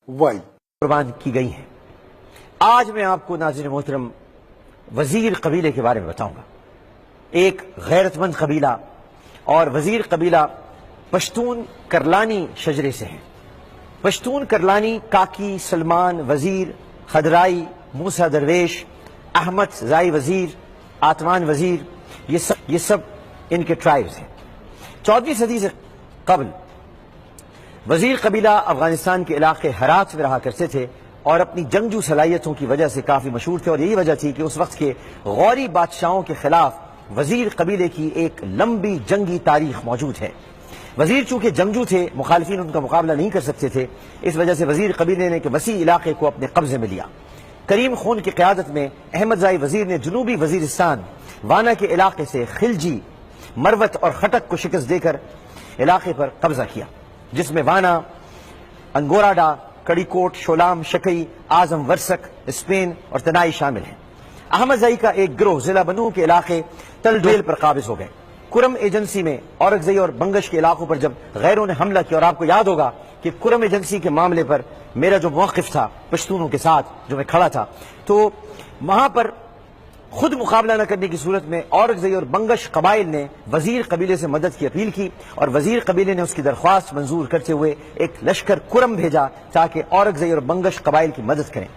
قربان کی گئی ہیں۔ آج میں آپ کو ناظرین محترم وزیر قبیلے کے بارے میں بتاؤں گا۔ ایک غیرت مند قبیلہ اور وزیر قبیلہ پشتون کرلانی شجرے سے ہیں۔ پشتون کرلانی کاکی، سلمان، وزیر، خدرائی، موسیٰ درویش، احمد زائی وزیر، آتمان وزیر، یہ سب ان کے ٹرائبز ہیں۔ 14ویں صدی سے قبل وزیر قبیلہ افغانستان کے علاقے ہرات میں رہا کرتے تھے اور اپنی جنگجو صلاحیتوں کی وجہ سے کافی مشہور تھے، اور یہی وجہ تھی کہ اس وقت کے غوری بادشاہوں کے خلاف وزیر قبیلے کی ایک لمبی جنگی تاریخ موجود ہے۔ وزیر چونکہ جنگجو تھے، مخالفین ان کا مقابلہ نہیں کر سکتے تھے، اس وجہ سے وزیر قبیلے نے وسیع علاقے کو اپنے قبضے میں لیا۔ کریم خون کی قیادت میں احمد زائی وزیر نے جنوبی وزیرستان وانا کے علاقے سے خلجی، مروت اور خٹک کو شکست دے کر علاقے پر قبضہ کیا، جس میں وانا، انگوراڈا، کڑی کوٹ، شولام، شکئی، اعظم ورسک، اسپین اور تنائی شامل ہیں۔ احمد زائی کا ایک گروہ ضلع بنو کے علاقے تل ڈویل پر قابض ہو گئے۔ کرم ایجنسی میں اورکزئی اور بنگش کے علاقوں پر جب غیروں نے حملہ کیا، اور آپ کو یاد ہوگا کہ کرم ایجنسی کے معاملے پر میرا جو موقف تھا پشتونوں کے ساتھ جو میں کھڑا تھا، تو وہاں پر خود مقابلہ نہ کرنے کی صورت میں اورکزئی اور بنگش قبائل نے وزیر قبیلے سے مدد کی اپیل کی، اور وزیر قبیلے نے اس کی درخواست منظور کرتے ہوئے ایک لشکر کرم بھیجا تاکہ اورکزئی اور بنگش قبائل کی مدد کریں۔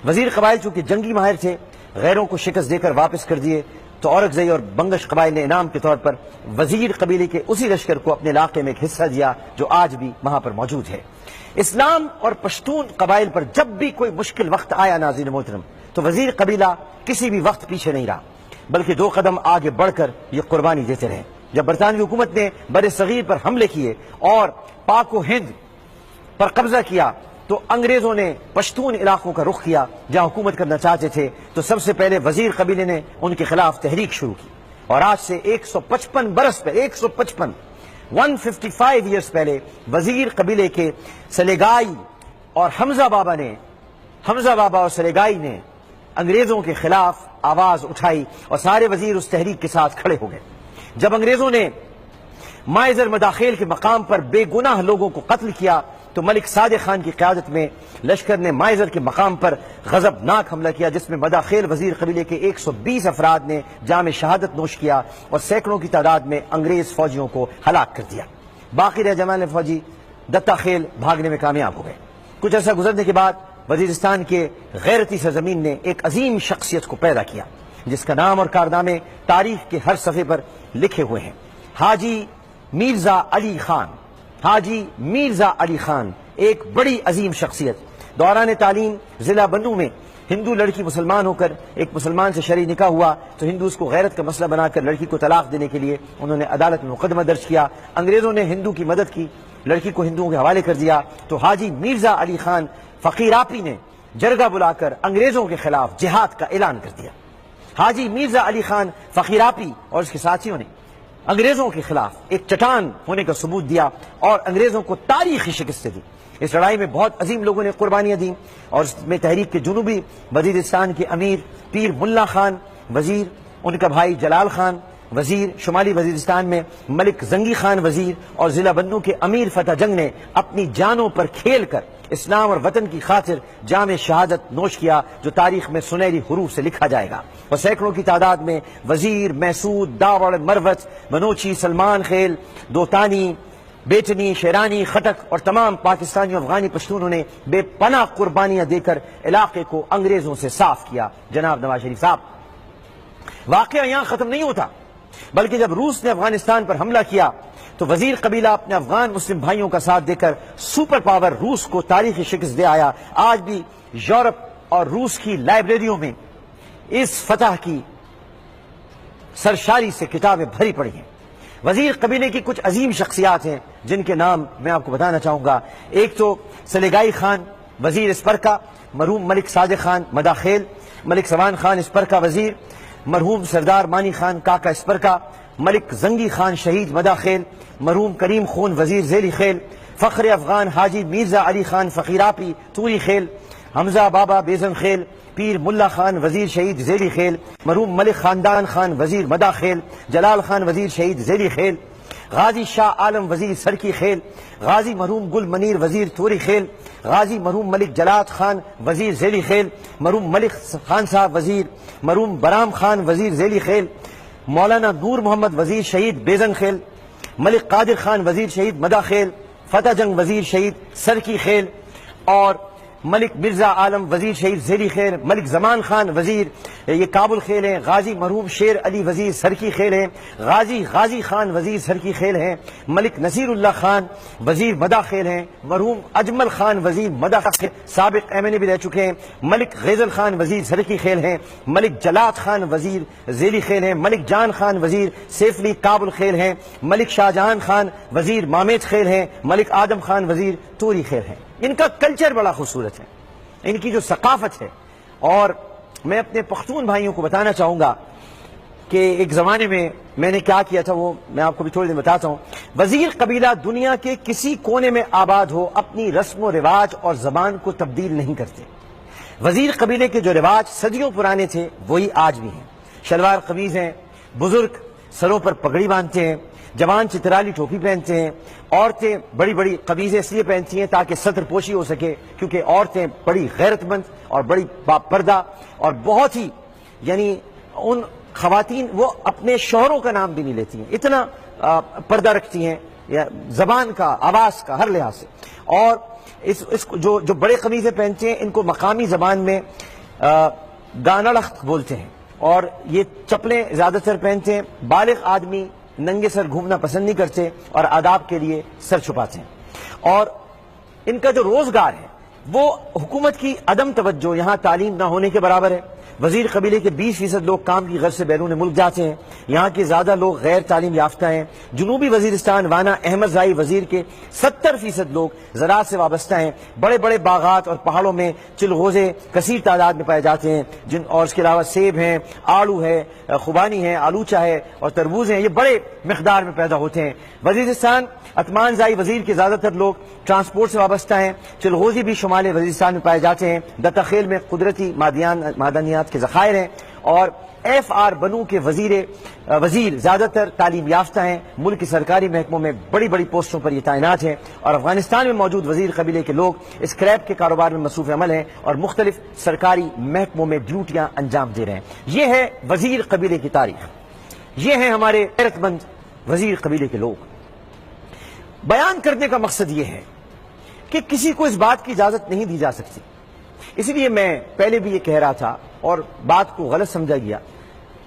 وزیر قبائل چونکہ جنگی ماہر تھے، غیروں کو شکست دے کر واپس کر دیے، تو اورکزئی اور بنگش قبائل نے انعام کے طور پر وزیر قبیلے کے اسی لشکر کو اپنے علاقے میں ایک حصہ دیا جو آج بھی وہاں پر موجود ہے۔ اسلام اور پشتون قبائل پر جب بھی کوئی مشکل وقت آیا ناظرین محترم، تو وزیر قبیلہ کسی بھی وقت پیچھے نہیں رہا، بلکہ 2 قدم آگے بڑھ کر یہ قربانی دیتے رہے۔ جب برطانوی حکومت نے بر صغیر پر حملے کیے اور پاک و ہند پر قبضہ کیا، تو انگریزوں نے پشتون علاقوں کا رخ کیا جہاں حکومت کرنا چاہتے تھے، تو سب سے پہلے وزیر قبیلے نے ان کے خلاف تحریک شروع کی، اور آج سے 155 برس پہلے 155 ایئرز پہلے وزیر قبیلے کے سلیگائی اور حمزہ بابا اور سلیگائی نے انگریزوں کے خلاف آواز اٹھائی، اور سارے وزیر اس تحریک کے ساتھ کھڑے ہو گئے۔ جب انگریزوں نے مائزر مداخیل کے مقام پر بے گناہ لوگوں کو قتل کیا، تو ملک صادق خان کی قیادت میں لشکر نے مائزر کے مقام پر غضبناک حملہ کیا، جس میں مداخیل وزیر قبیلے کے 120 افراد نے جام شہادت نوش کیا اور سینکڑوں کی تعداد میں انگریز فوجیوں کو ہلاک کر دیا۔ باقی رہ جماعت فوجی دتا خیل بھاگنے میں کامیاب ہو گئے۔ کچھ عرصہ گزرنے کے بعد وزیرستان کے غیرتی سرزمین نے ایک عظیم شخصیت کو پیدا کیا، جس کا نام اور کارنامے تاریخ کے ہر صفحے پر لکھے ہوئے ہیں۔ حاجی میرزا علی خان ایک بڑی عظیم شخصیت۔ دوران تعلیم ضلع بنو میں ہندو لڑکی مسلمان ہو کر ایک مسلمان سے شرعی نکاح ہوا، تو ہندو اس کو غیرت کا مسئلہ بنا کر لڑکی کو طلاق دینے کے لیے انہوں نے عدالت میں مقدمہ درج کیا۔ انگریزوں نے ہندو کی مدد کی، لڑکی کو ہندوؤں کے حوالے کر دیا، تو حاجی میرزا علی خان فقیراپی نے جرگہ بلا کر انگریزوں کے خلاف جہاد کا اعلان کر دیا۔ حاجی میرزا علی خان فقیراپی اور اس کے ساتھیوں نے انگریزوں کے خلاف ایک چٹان ہونے کا ثبوت دیا اور انگریزوں کو تاریخی شکست دی۔ اس لڑائی میں بہت عظیم لوگوں نے قربانیاں دیں، اور اس میں تحریک کے جنوبی وزیرستان کے امیر پیر ملا خان وزیر، ان کا بھائی جلال خان وزیر، شمالی وزیرستان میں ملک زنگی خان وزیر، اور ضلع بنو کے امیر فتح جنگ نے اپنی جانوں پر کھیل کر اسلام اور وطن کی خاطر جام شہادت نوش کیا، جو تاریخ میں سنہری حروف سے لکھا جائے گا۔ اور سینکڑوں کی تعداد میں وزیر، محسود، داوڑ، مروت، بنوچی، سلمان خیل، دوتانی، بیٹنی، شیرانی، خٹک اور تمام پاکستانی اور افغانی پشتونوں نے بے پناہ قربانیاں دے کر علاقے کو انگریزوں سے صاف کیا۔ جناب نواز شریف صاحب، واقعہ یہاں ختم نہیں ہوتا، بلکہ جب روس نے افغانستان پر حملہ کیا، تو وزیر قبیلہ اپنے افغان مسلم بھائیوں کا ساتھ دے کر سپر پاور روس کو تاریخی شکست دے آیا۔ آج بھی یورپ اور روس کی لائبریریوں میں اس فتح کی سرشاری سے کتابیں بھری پڑی ہیں۔ وزیر قبیلے کی کچھ عظیم شخصیات ہیں جن کے نام میں آپ کو بتانا چاہوں گا۔ ایک تو سلیگائی خان وزیر اسپرکا، مرحوم ملک صادق خان مداخیل، ملک سوان خان اسپرکا وزیر، مرحوم سردار مانی خان کاکا اسپرکا، ملک زنگی خان شہید مداخیل، مرحوم کریم خون وزیر ذیلی خیل، فخر افغان حاجی میرزا علی خان فقیراپی توری خیل، حمزہ بابا بیزن خیل، پیر ملا خان وزیر شہید ذیلی خیل، مرحوم ملک خاندان خان وزیر مداخیل، جلال خان وزیر شہید ذیلی خیل، غازی شاہ عالم وزیر سرکی خیل، غازی مرحوم گل منیر وزیر توری خیل، غازی مرحوم ملک جلات خان وزیر ذیلی خیل، مرحوم ملک خان صاحب وزیر، مرحوم برام خان وزیر ذیلی خیل، مولانا نور محمد وزیر شہید بیزن خیل، ملک قادر خان وزیر شہید مدہ خیل، فتح جنگ وزیر شہید سرکی خیل، اور ملک مرزا عالم وزیر شہید ذیلی خیل، ملک زمان خان وزیر یہ کابل خیل ہیں، غازی مرحوم شیر علی وزیر سرکی خیل ہیں، غازی خان وزیر سرکی خیل ہیں، ملک نصیر اللہ خان وزیر مدہ خیل ہیں، مرحوم اجمل خان وزیر مدہ خیل سابق ایم این اے بھی رہ چکے ہیں، ملک غیزل خان وزیر سرکی خیل ہیں، ملک جلات خان وزیر ذیلی خیل ہیں، ملک جان خان وزیر سیفلی کابل خیل ہیں، ملک شاہجہان خان وزیر مامیت خیل ہیں، ملک آدم خان وزیر توری خیل ہیں۔ ان کا کلچر بڑا خوبصورت ہے، ان کی جو ثقافت ہے۔ اور میں اپنے پختون بھائیوں کو بتانا چاہوں گا کہ ایک زمانے میں نے کیا کیا تھا، وہ میں آپ کو بھی تھوڑی دیر بتاتا ہوں۔ وزیر قبیلہ دنیا کے کسی کونے میں آباد ہو اپنی رسم و رواج اور زبان کو تبدیل نہیں کرتے۔ وزیر قبیلے کے جو رواج صدیوں پرانے تھے وہی آج بھی ہیں۔ شلوار قمیض ہیں، بزرگ سروں پر پگڑی باندھتے ہیں، جوان چترالی ٹوپی پہنتے ہیں، عورتیں بڑی بڑی قمیضیں اس لیے پہنتی ہیں تاکہ سطر پوشی ہو سکے، کیونکہ عورتیں بڑی غیرت مند اور بڑی باپردہ اور بہت ہی یعنی ان خواتین وہ اپنے شوہروں کا نام بھی نہیں لیتی ہیں، اتنا پردہ رکھتی ہیں یا زبان کا آواز کا ہر لحاظ سے۔ اور اس جو بڑے قمیضیں پہنتے ہیں ان کو مقامی زبان میں گانا لخت بولتے ہیں، اور یہ چپلیں زیادہ تر پہنتے ہیں۔ بالغ آدمی ننگے سر گھومنا پسند نہیں کرتے اور آداب کے لیے سر چھپاتے ہیں۔ اور ان کا جو روزگار ہے وہ حکومت کی عدم توجہ یہاں تعلیم نہ ہونے کے برابر ہے۔ وزیر قبیلے کے 20% لوگ کام کی غرض سے بیرون ملک جاتے ہیں، یہاں کے زیادہ لوگ غیر تعلیم یافتہ ہیں۔ جنوبی وزیرستان وانا احمد زائی وزیر کے 70% لوگ زراعت سے وابستہ ہیں۔ بڑے بڑے باغات اور پہاڑوں میں چلغوزے کثیر تعداد میں پائے جاتے ہیں، اور اس کے علاوہ سیب ہیں، آڑو ہے، خوبانی ہے، آلوچہ ہے اور تربوز ہیں، یہ بڑے مقدار میں پیدا ہوتے ہیں۔ وزیرستان اتمان زائی وزیر کے زیادہ تر لوگ ٹرانسپورٹ سے وابستہ ہیں۔ چلغوزی بھی شمال وزیرستان میں پائے جاتے ہیں۔ دتاخیل میں قدرتی معدنیات کے ذخائر ہیں، اور ایف آر بنو کے وزیر زیادہ تر تعلیم یافتہ ہیں۔ ملک کی سرکاری محکموں میں بڑی بڑی پوسٹوں پر یہ تعینات ہیں، اور افغانستان میں موجود وزیر قبیلے کے لوگ اسکریپ کے کاروبار میں مصروف عمل ہیں اور مختلف سرکاری محکموں میں ڈیوٹیاں انجام دے رہے ہیں۔ یہ ہے وزیر قبیلے کی تاریخ، یہ ہیں ہمارے غیرت مند وزیر قبیلے کے لوگ۔ بیان کرنے کا مقصد یہ ہے کہ کسی کو اس بات کی اجازت نہیں دی جا سکتی، اسی لیے میں پہلے بھی یہ کہہ رہا تھا اور بات کو غلط سمجھا گیا۔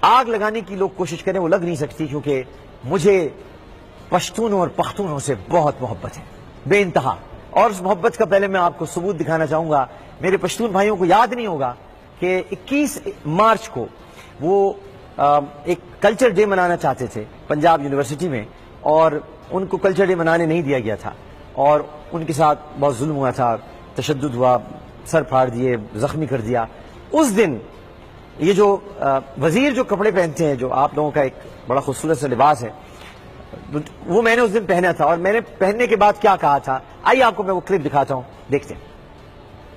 آگ لگانے کی لوگ کوشش کریں وہ لگ نہیں سکتی، کیونکہ مجھے پشتونوں اور پختونوں سے بہت محبت ہے، بے انتہا۔ اور اس محبت کا پہلے میں آپ کو ثبوت دکھانا چاہوں گا۔ میرے پشتون بھائیوں کو یاد نہیں ہوگا کہ 21 مارچ کو وہ ایک کلچر ڈے منانا چاہتے تھے پنجاب یونیورسٹی میں، اور ان کو کلچر ڈے منانے نہیں دیا گیا تھا، اور ان کے ساتھ بہت ظلم ہوا تھا، تشدد ہوا، سر پھاڑ دیے، زخمی کر دیا۔ اس دن یہ جو وزیر جو کپڑے پہنتے ہیں، جو آپ لوگوں کا ایک بڑا خوبصورت سا لباس ہے، وہ میں نے اس دن پہنا تھا، اور میں نے پہننے کے بعد کیا کہا تھا، آئیے آپ کو میں وہ کلپ دکھاتا ہوں، دیکھتے ہیں۔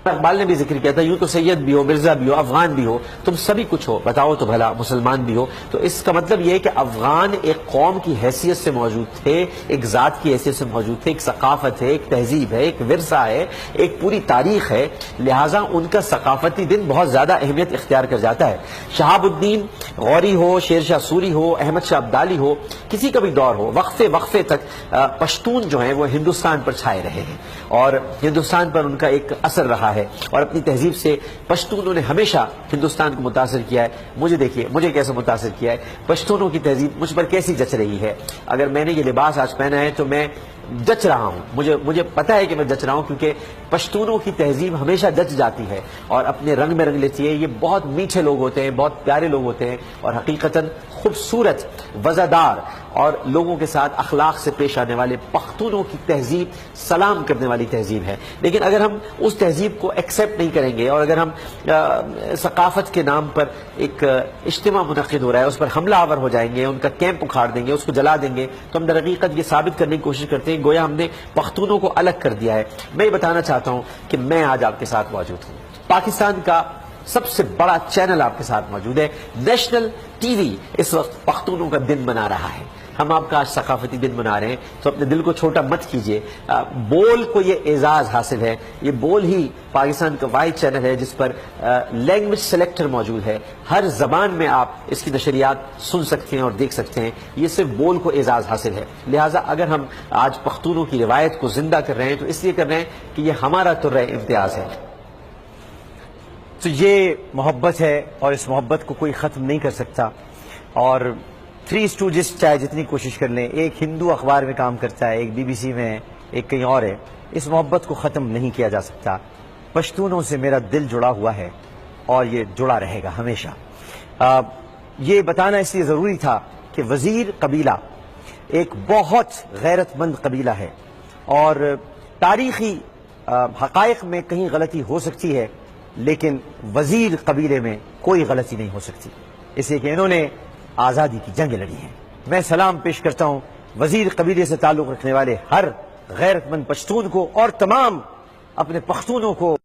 اقبال نے بھی ذکر کیا تھا، یوں تو سید بھی ہو، مرزا بھی ہو، افغان بھی ہو، تم سبھی کچھ ہو، بتاؤ تو بھلا مسلمان بھی ہو۔ تو اس کا مطلب یہ ہے کہ افغان ایک قوم کی حیثیت سے موجود تھے، ایک ذات کی حیثیت سے موجود تھے، ایک ثقافت ہے، ایک تہذیب ہے، ایک ورثہ ہے، ایک پوری تاریخ ہے، لہٰذا ان کا ثقافتی دن بہت زیادہ اہمیت اختیار کر جاتا ہے۔ شہاب الدین غوری ہو، شیر شاہ سوری ہو، احمد شاہ ابدالی ہو، کسی کا بھی دور ہو، وقفے تک پشتون جو ہیں وہ ہندوستان پر چھائے رہے ہیں، اور ہندوستان پر ان کا ایک اثر رہا ہے، اور اپنی تہذیب سے پشتونوں نے ہمیشہ ہندوستان کو متاثر کیا ہے۔ مجھے دیکھیے مجھے کیسے متاثر کیا ہے، پشتونوں کی تہذیب مجھ پر کیسی جچ رہی ہے۔ اگر میں نے یہ لباس آج پہنا ہے تو میں جچ رہا ہوں، مجھے پتا ہے کہ میں جچ رہا ہوں، کیونکہ پشتونوں کی تہذیب ہمیشہ جچ جاتی ہے اور اپنے رنگ میں رنگ لیتی ہے۔ یہ بہت میٹھے لوگ ہوتے ہیں، بہت پیارے لوگ ہوتے ہیں، اور حقیقتاً خوبصورت، وزادار اور لوگوں کے ساتھ اخلاق سے پیش آنے والے پختونوں کی تہذیب سلام کرنے والی تہذیب ہے۔ لیکن اگر ہم اس تہذیب کو ایکسیپٹ نہیں کریں گے، اور اگر ہم ثقافت کے نام پر ایک اجتماع منعقد ہو رہا ہے اس پر حملہ آور ہو جائیں گے، ان کا کیمپ اکھاڑ دیں گے، اس کو جلا دیں گے، تو ہم در حقیقت یہ ثابت کرنے کی کوشش کرتے ہیں گویا ہم نے پختونوں کو الگ کر دیا ہے۔ میں یہ بتانا چاہتا ہوں کہ میں آج آپ کے ساتھ موجود ہوں، پاکستان کا سب سے بڑا چینل آپ کے ساتھ موجود ہے، نیشنل ٹی وی اس وقت پختونوں کا دن منا رہا ہے۔ ہم آپ کا آج ثقافتی دن منا رہے ہیں تو اپنے دل کو چھوٹا مت کیجیے. بول کو یہ اعزاز حاصل ہے. یہ بول ہی پاکستان کا واحد چینل ہے جس پر لینگویج سلیکٹر موجود ہے. ہر زبان میں آپ اس کی نشریات سن سکتے ہیں اور دیکھ سکتے ہیں. یہ صرف بول کو اعزاز حاصل ہے. لہٰذا اگر ہم آج پختونوں کی روایت کو زندہ کر رہے ہیں تو اس لیے کر رہے ہیں کہ یہ ہمارا ترہ امتیاز ہے. تو یہ محبت ہے اور اس محبت کو کوئی ختم نہیں کر سکتا. اور تھری اسٹوجز چاہے جتنی کوشش کر لیں، ایک ہندو اخبار میں کام کرتا ہے، ایک BBC میں ہے، ایک کہیں اور ہے، اس محبت کو ختم نہیں کیا جا سکتا. پشتونوں سے میرا دل جڑا ہوا ہے اور یہ جڑا رہے گا ہمیشہ. یہ بتانا اس لیے ضروری تھا کہ وزیر قبیلہ ایک بہت غیرت مند قبیلہ ہے اور تاریخی حقائق میں کہیں غلطی ہو سکتی ہے لیکن وزیر قبیلے میں کوئی غلطی نہیں ہو سکتی، اس لیے کہ انہوں نے آزادی کی جنگ لڑی ہے. میں سلام پیش کرتا ہوں وزیر قبیلے سے تعلق رکھنے والے ہر غیرت مند پشتون کو اور تمام اپنے پختونوں کو.